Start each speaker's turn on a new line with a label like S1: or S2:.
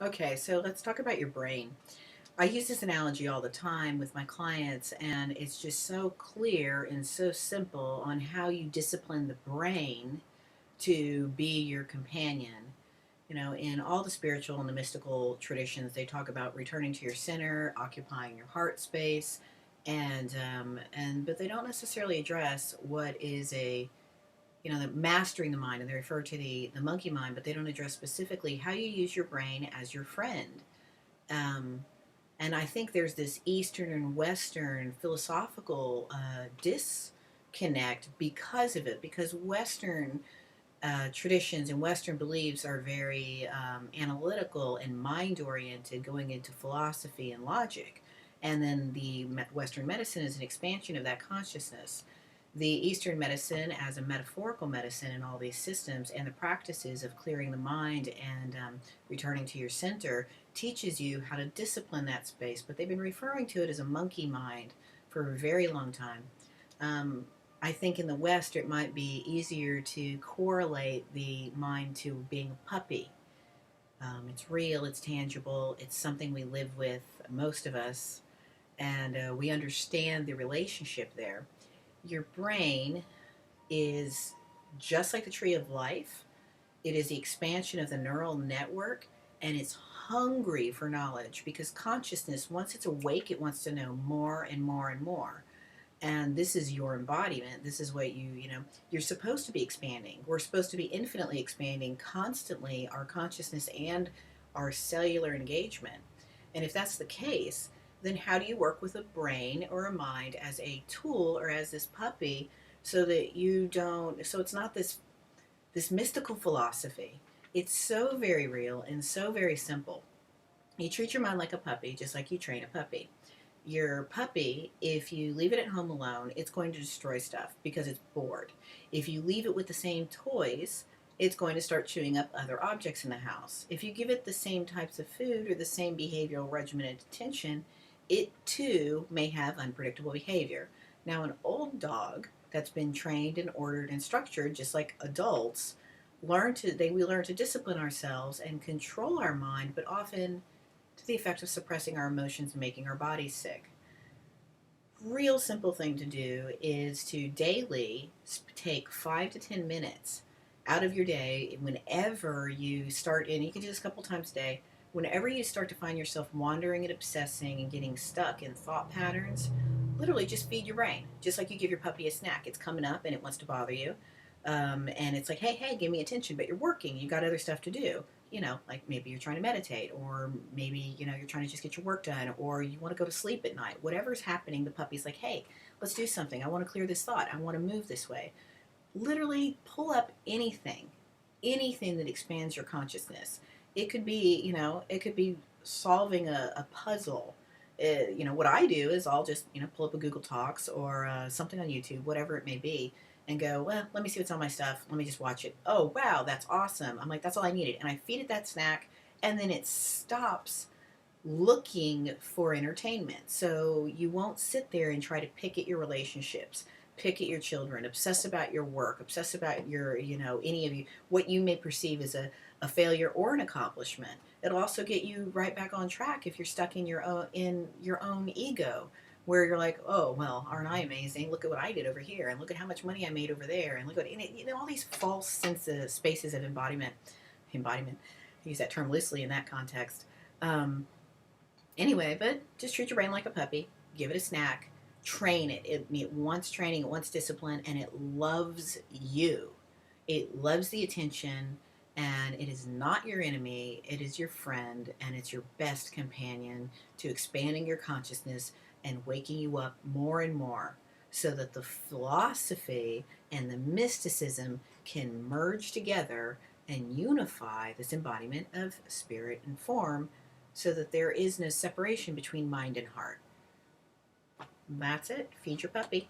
S1: Okay, so let's talk about your brain. I use this analogy all the time with my clients, and it's just so clear and so simple on how you discipline the brain to be your companion. You know, in all the spiritual and the mystical traditions, they talk about returning to your center, occupying your heart space, and but they don't necessarily address what is the mastering the mind, and they refer to the monkey mind, but they don't address specifically how you use your brain as your friend. Um, and I think there's this Eastern and Western philosophical disconnect because of it, because Western traditions and Western beliefs are very analytical and mind oriented, going into philosophy and logic. And then the Western medicine is an expansion of that consciousness. The Eastern medicine, as a metaphorical medicine in all these systems, and the practices of clearing the mind and returning to your center, teaches you how to discipline that space. But they've been referring to it as a monkey mind for a very long time. Um, I think in the West it might be easier to correlate the mind to being a puppy. It's real, it's tangible, it's something we live with, most of us, and we understand the relationship there. Your brain is just like the tree of life. It is the expansion of the neural network, and it's hungry for knowledge because consciousness, once it's awake, it wants to know more and more and more. And this is your embodiment. This is what you're supposed to be expanding. We're supposed to be infinitely expanding constantly our consciousness and our cellular engagement. And if that's the case, then how do you work with a brain or a mind as a tool or as this puppy, so that you don't, so it's not this mystical philosophy. It's so very real and so very simple. You treat your mind like a puppy, just like you train a puppy. Your puppy, if you leave it at home alone, it's going to destroy stuff because it's bored. If you leave it with the same toys, it's going to start chewing up other objects in the house. If you give it the same types of food or the same behavioral regimen and attention, it too may have unpredictable behavior. Now, an old dog that's been trained and ordered and structured, just like adults, we learn to discipline ourselves and control our mind, but often to the effect of suppressing our emotions and making our bodies sick. Real simple thing to do is to daily take 5 to 10 minutes out of your day whenever you start, and you can do this a couple times a day, whenever you start to find yourself wandering and obsessing and getting stuck in thought patterns. Literally just feed your brain, just like you give your puppy a snack. It's coming up and it wants to bother you, and it's like, hey, give me attention, but you're working, you got other stuff to do. Like maybe you're trying to meditate, or maybe, you're trying to just get your work done, or you want to go to sleep at night. Whatever's happening, the puppy's like, hey, let's do something. I want to clear this thought. I want to move this way. Literally pull up anything that expands your consciousness. It could be solving a puzzle. What I do is I'll just, pull up a Google Talks or something on YouTube, whatever it may be, and go, well, let me see what's on my stuff. Let me just watch it. Oh, wow, that's awesome. I'm like, that's all I needed. And I feed it that snack, and then it stops looking for entertainment. So you won't sit there and try to pick at your relationships, pick at your children, obsess about your work, obsess about your, any of you, what you may perceive as a failure or an accomplishment. It'll also get you right back on track if you're stuck in your own ego, where you're like, oh, well, aren't I amazing? Look at what I did over here, and look at how much money I made over there, and look at all these false senses, spaces of embodiment. I use that term loosely in that context. Um, Anyway, but just treat your brain like a puppy. Give it a snack. Train it. It wants training. It wants discipline, and it loves you. It loves the attention, and it is not your enemy. It is your friend, and it's your best companion to expanding your consciousness and waking you up more and more, so that the philosophy and the mysticism can merge together and unify this embodiment of spirit and form, so that there is no separation between mind and heart. That's it. Feed your puppy.